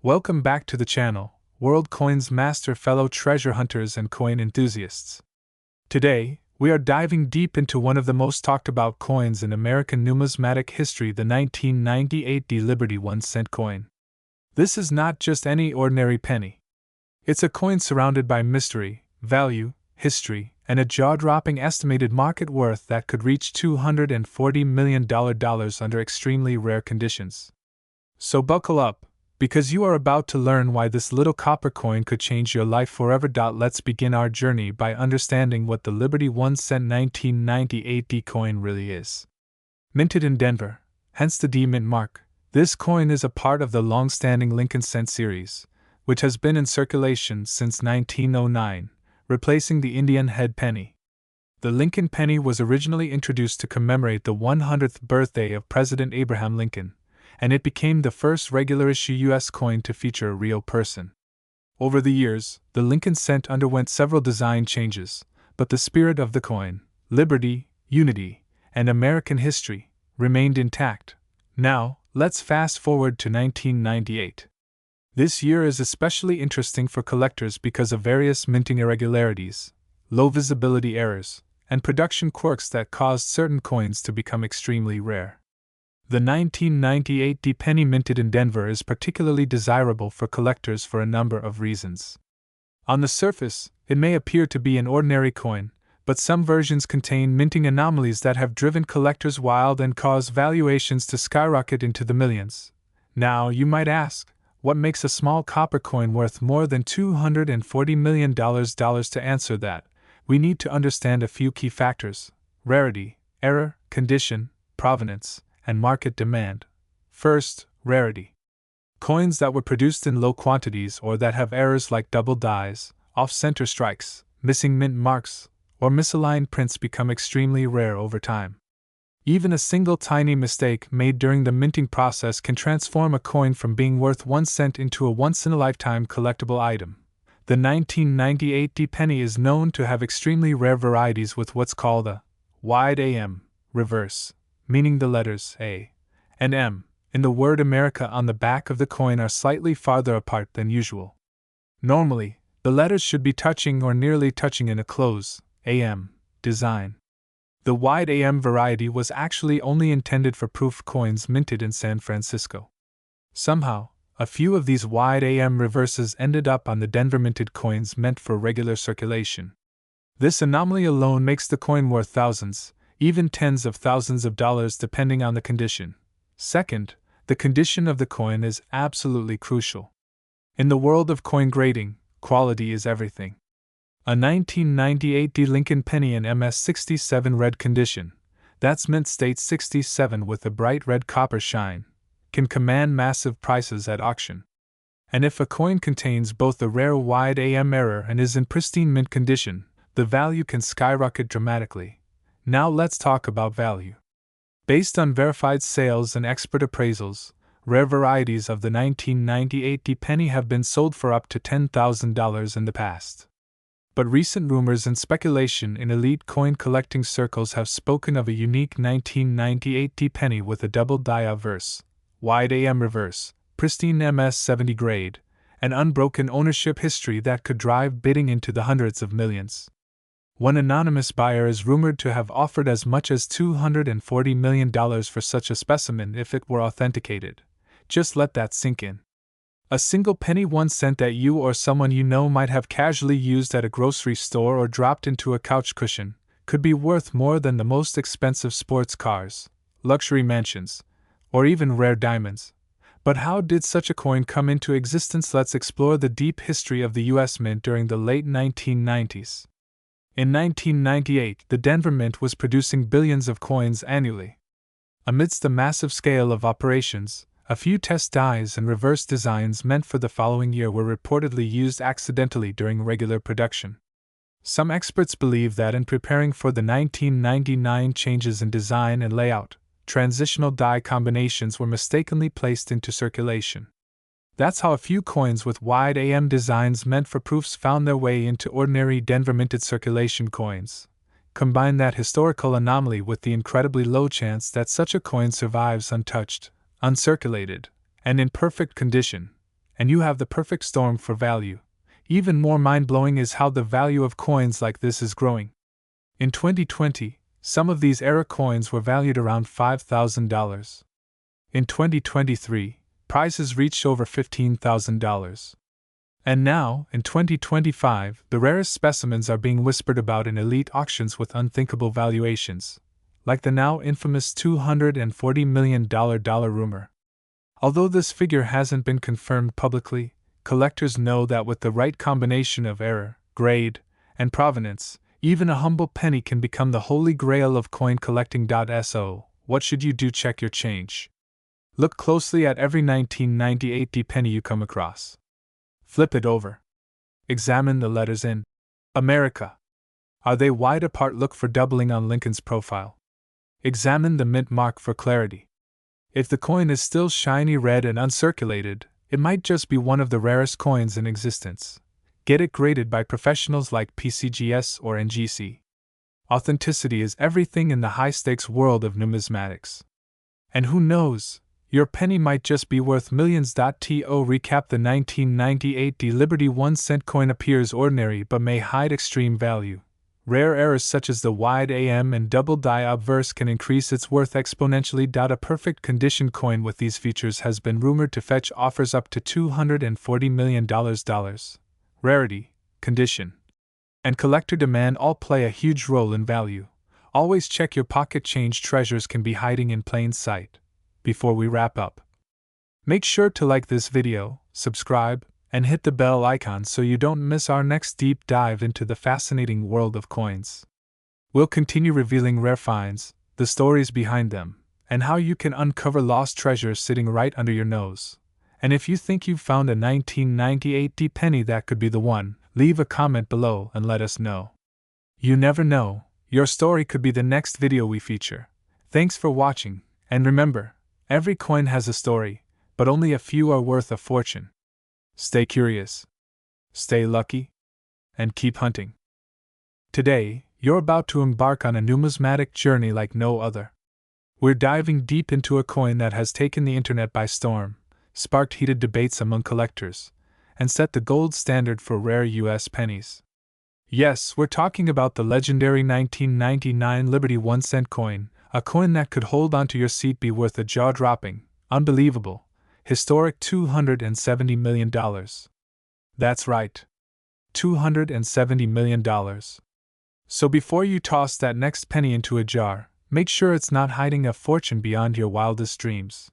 Welcome back to the channel, World Coins Master, fellow treasure hunters and coin enthusiasts. Today, we are diving deep into one of the most talked about coins in American numismatic history, the 1998 Liberty 1-cent coin. This is not just any ordinary penny. It's a coin surrounded by mystery, value, history, and a jaw-dropping estimated market worth that could reach $240 million under extremely rare conditions. So buckle up, because you are about to learn why this little copper coin could change your life forever. Let's begin our journey by understanding what the Liberty 1-cent 1998 D coin really is. Minted in Denver, hence the D mint mark, this coin is a part of the long-standing Lincoln cent series, which has been in circulation since 1909, replacing the Indian head penny. The Lincoln penny was originally introduced to commemorate the 100th birthday of President Abraham Lincoln, and it became the first regular-issue U.S. coin to feature a real person. Over the years, the Lincoln cent underwent several design changes, but the spirit of the coin, liberty, unity, and American history, remained intact. Now, let's fast forward to 1998. This year is especially interesting for collectors because of various minting irregularities, low visibility errors, and production quirks that caused certain coins to become extremely rare. The 1998 D penny minted in Denver is particularly desirable for collectors for a number of reasons. On the surface, it may appear to be an ordinary coin, but some versions contain minting anomalies that have driven collectors wild and caused valuations to skyrocket into the millions. Now, you might ask, what makes a small copper coin worth more than $240 million? To answer that, we need to understand a few key factors: rarity, error, condition, provenance, and market demand. First, rarity. Coins that were produced in low quantities or that have errors like double dies, off-center strikes, missing mint marks, or misaligned prints become extremely rare over time. Even a single tiny mistake made during the minting process can transform a coin from being worth 1 cent into a once-in-a-lifetime collectible item. The 1998 D penny is known to have extremely rare varieties with what's called a wide AM reverse, meaning the letters A and M in the word America on the back of the coin are slightly farther apart than usual. Normally, the letters should be touching or nearly touching in a close AM design. The wide AM variety was actually only intended for proof coins minted in San Francisco. Somehow, a few of these wide AM reverses ended up on the Denver minted coins meant for regular circulation. This anomaly alone makes the coin worth thousands, even tens of thousands of dollars depending on the condition. Second, the condition of the coin is absolutely crucial. In the world of coin grading, quality is everything. A 1998 D Lincoln penny in MS67 red condition, that's mint state 67 with a bright red copper shine, can command massive prices at auction. And if a coin contains both the rare wide AM error and is in pristine mint condition, the value can skyrocket dramatically. Now let's talk about value. Based on verified sales and expert appraisals, rare varieties of the 1998 D penny have been sold for up to $10,000 in the past. But recent rumors and speculation in elite coin collecting circles have spoken of a unique 1998 D penny with a double die obverse, wide AM reverse, pristine MS70 grade, and unbroken ownership history that could drive bidding into the hundreds of millions. One anonymous buyer is rumored to have offered as much as $240 million for such a specimen if it were authenticated. Just let that sink in. A single penny 1 cent that you or someone you know might have casually used at a grocery store or dropped into a couch cushion could be worth more than the most expensive sports cars, luxury mansions, or even rare diamonds. But how did such a coin come into existence? Let's explore the deep history of the U.S. Mint during the late 1990s. In 1998, the Denver Mint was producing billions of coins annually. Amidst the massive scale of operations, a few test dies and reverse designs meant for the following year were reportedly used accidentally during regular production. Some experts believe that in preparing for the 1999 changes in design and layout, transitional die combinations were mistakenly placed into circulation. That's how a few coins with wide AM designs meant for proofs found their way into ordinary Denver minted circulation coins. Combine that historical anomaly with the incredibly low chance that such a coin survives untouched, uncirculated, and in perfect condition, and you have the perfect storm for value. Even more mind-blowing is how the value of coins like this is growing. In 2020, some of these era coins were valued around $5,000. In 2023, prices reached over $15,000. And now, in 2025, the rarest specimens are being whispered about in elite auctions with unthinkable valuations, like the now infamous $240 million rumor. Although this figure hasn't been confirmed publicly, collectors know that with the right combination of era, grade, and provenance, even a humble penny can become the holy grail of coin collecting. So, what should you do? Check your change. Look closely at every 1998 penny you come across. Flip it over. Examine the letters in America. Are they wide apart? Look for doubling on Lincoln's profile. Examine the mint mark for clarity. If the coin is still shiny red and uncirculated, it might just be one of the rarest coins in existence. Get it graded by professionals like PCGS or NGC. Authenticity is everything in the high-stakes world of numismatics. And who knows, your penny might just be worth millions. To recap, the 1998 Liberty 1-cent coin appears ordinary but may hide extreme value. Rare errors such as the wide AM and double die obverse can increase its worth exponentially. A perfect condition coin with these features has been rumored to fetch offers up to $240 million. Rarity, condition, and collector demand all play a huge role in value. Always check your pocket change. Treasures can be hiding in plain sight. Before we wrap up, make sure to like this video, subscribe, and hit the bell icon so you don't miss our next deep dive into the fascinating world of coins. We'll continue revealing rare finds, the stories behind them, and how you can uncover lost treasures sitting right under your nose. And if you think you've found a 1998 penny that could be the one, leave a comment below and let us know. You never know, your story could be the next video we feature. Thanks for watching, and remember, every coin has a story, but only a few are worth a fortune. Stay curious, stay lucky, and keep hunting. Today, you're about to embark on a numismatic journey like no other. We're diving deep into a coin that has taken the internet by storm, sparked heated debates among collectors, and set the gold standard for rare US pennies. Yes, we're talking about the legendary 1999 Liberty 1-cent coin, a coin that could hold onto your seat, be worth a jaw-dropping, unbelievable, historic $270 million. That's right, $270 million. So before you toss that next penny into a jar, make sure it's not hiding a fortune beyond your wildest dreams.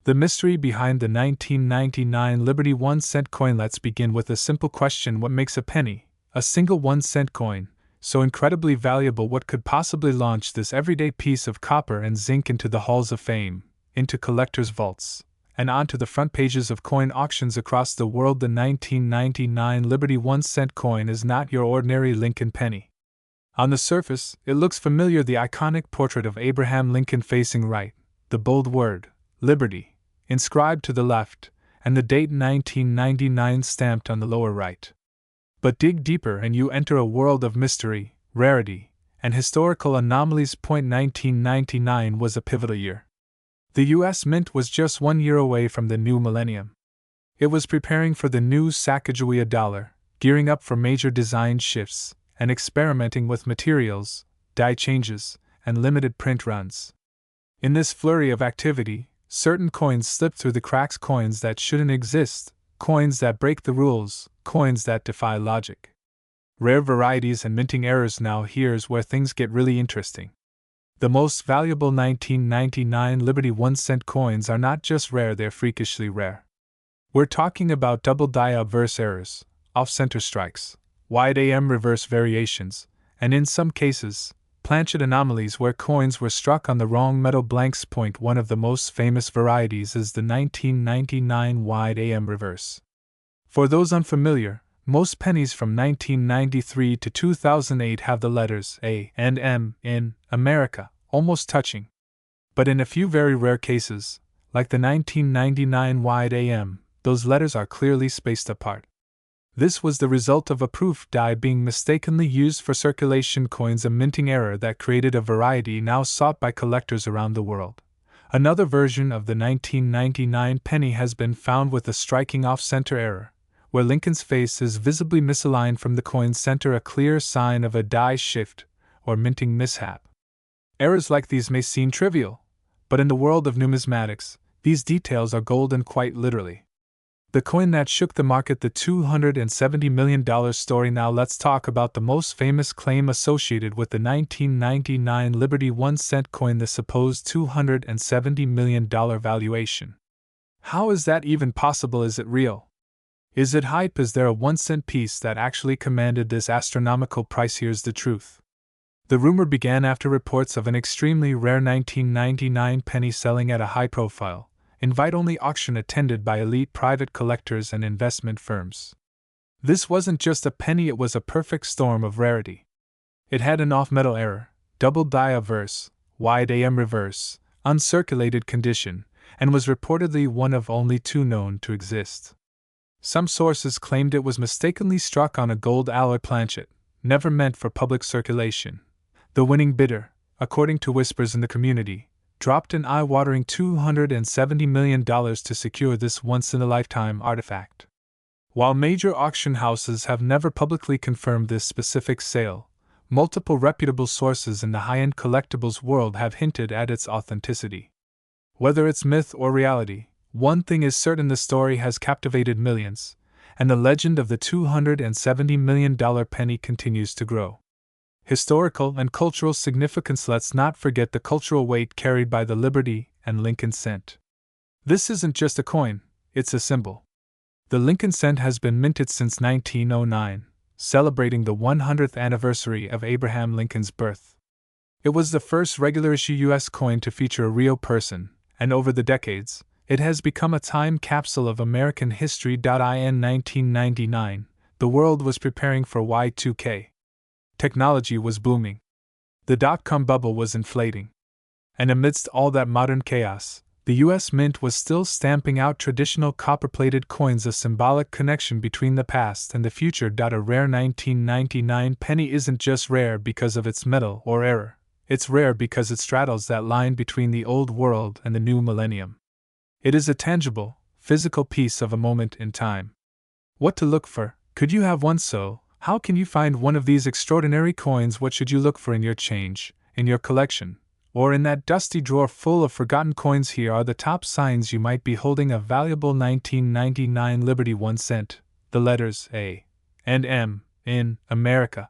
The mystery behind the 1999 Liberty 1-cent coin. Let's begin with a simple question: what makes a penny, a single 1-cent coin, so incredibly valuable? What could possibly launch this everyday piece of copper and zinc into the halls of fame, into collectors' vaults, and onto the front pages of coin auctions across the world? The 1999 Liberty 1-cent coin is not your ordinary Lincoln penny. On the surface, it looks familiar: the iconic portrait of Abraham Lincoln facing right, the bold word, Liberty, inscribed to the left, and the date 1999 stamped on the lower right. But dig deeper and you enter a world of mystery, rarity, and historical anomalies. 1999 was a pivotal year. The US Mint was just 1 year away from the new millennium. It was preparing for the new Sacagawea dollar, gearing up for major design shifts, and experimenting with materials, die changes, and limited print runs. In this flurry of activity, certain coins slip through the cracks: coins that shouldn't exist, coins that break the rules, coins that defy logic. Rare varieties and minting errors. Now here's where things get really interesting. The most valuable 1999 Liberty 1-cent coins are not just rare, they're freakishly rare. We're talking about double die obverse errors, off-center strikes, wide AM reverse variations, and in some cases, planchet anomalies where coins were struck on the wrong metal blanks. One of the most famous varieties is the 1999 wide AM reverse. For those unfamiliar, most pennies from 1993 to 2008 have the letters A and M in America almost touching. But in a few very rare cases, like the 1999 wide AM, those letters are clearly spaced apart. This was the result of a proof die being mistakenly used for circulation coins, a minting error that created a variety now sought by collectors around the world. Another version of the 1999 penny has been found with a striking off-center error, where Lincoln's face is visibly misaligned from the coin's center, a clear sign of a die shift or minting mishap. Errors like these may seem trivial, but in the world of numismatics, these details are golden quite literally. The coin that shook the market, the $270 million story. Now let's talk about the most famous claim associated with the 1999 Liberty 1-cent coin, the supposed $270 million valuation. How is that even possible? Is it real? Is it hype? Is there a 1-cent piece that actually commanded this astronomical price? Here's the truth. The rumor began after reports of an extremely rare 1999 penny selling at a high-profile, invite-only auction attended by elite private collectors and investment firms. This wasn't just a penny, it was a perfect storm of rarity. It had an off-metal error, double die obverse, wide AM reverse, uncirculated condition, and was reportedly one of only 2 known to exist. Some sources claimed it was mistakenly struck on a gold alloy planchet, never meant for public circulation. The winning bidder, according to whispers in the community, dropped an eye-watering $270 million to secure this once-in-a-lifetime artifact. While major auction houses have never publicly confirmed this specific sale, multiple reputable sources in the high-end collectibles world have hinted at its authenticity. Whether it's myth or reality, one thing is certain: the story has captivated millions, and the legend of the $270 million penny continues to grow. Historical and cultural significance. Let's not forget the cultural weight carried by the Liberty and Lincoln cent. This isn't just a coin, it's a symbol. The Lincoln cent has been minted since 1909, celebrating the 100th anniversary of Abraham Lincoln's birth. It was the first regular-issue U.S. coin to feature a real person, and over the decades, it has become a time capsule of American history. In 1999, the world was preparing for Y2K. Technology was booming. The dot-com bubble was inflating. And amidst all that modern chaos, the U.S. Mint was still stamping out traditional copper-plated coins, a symbolic connection between the past and the future. A rare 1999 penny isn't just rare because of its metal or error, it's rare because it straddles that line between the old world and the new millennium. It is a tangible, physical piece of a moment in time. What to look for? Could you have one? So, how can you find one of these extraordinary coins? What should you look for in your change, in your collection, or in that dusty drawer full of forgotten coins? Here are the top signs you might be holding a valuable 1999 Liberty 1 cent. The letters A and M in America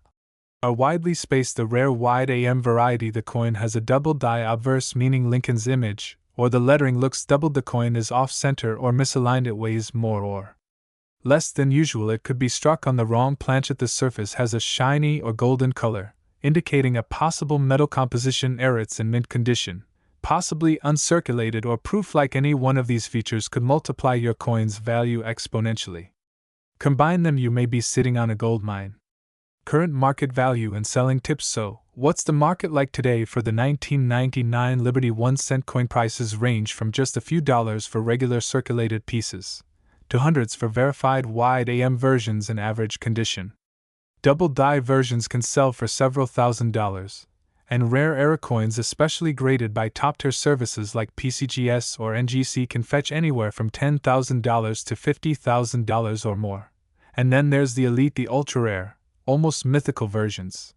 are widely spaced. The rare wide AM variety, the coin has a double die obverse, meaning Lincoln's image, or the lettering looks doubled. The coin is off-center or misaligned. It weighs more or less than usual. It could be struck on the wrong planchet. The surface has a shiny or golden color, indicating a possible metal composition error. It's in mint condition, possibly uncirculated or proof. Like any one of these features could multiply your coin's value exponentially. Combine them, you may be sitting on a gold mine. Current market value and selling tips. So, what's the market like today for the 1999 Liberty 1 cent coin? Prices range from just a few dollars for regular circulated pieces to hundreds for verified wide AM versions in average condition. Double die versions can sell for several $1,000s, and rare error coins, especially graded by top-tier services like PCGS or NGC, can fetch anywhere from $10,000 to $50,000 or more. And then there's the elite, the ultra-rare, almost mythical versions.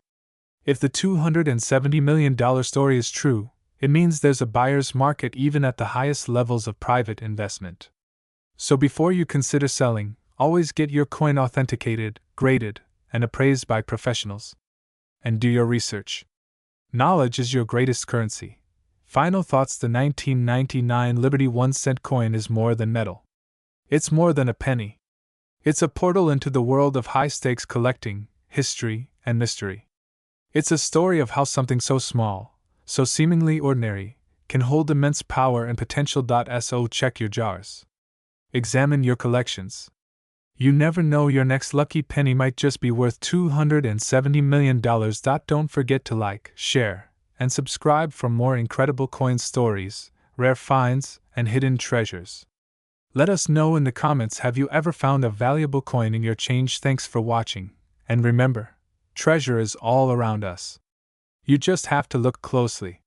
If the $270 million story is true, it means there's a buyer's market even at the highest levels of private investment. So before you consider selling, always get your coin authenticated, graded, and appraised by professionals. And do your research. Knowledge is your greatest currency. Final thoughts: the 1999 Liberty 1 cent coin is more than metal. It's more than a penny. It's a portal into the world of high-stakes collecting, history, and mystery. It's a story of how something so small, so seemingly ordinary, can hold immense power and potential. So check your jars. Examine your collections. You never know, your next lucky penny might just be worth $270 million. Don't forget to like, share, and subscribe for more incredible coin stories, rare finds, and hidden treasures. Let us know in the comments, have you ever found a valuable coin in your change? Thanks for watching, and remember, treasure is all around us. You just have to look closely.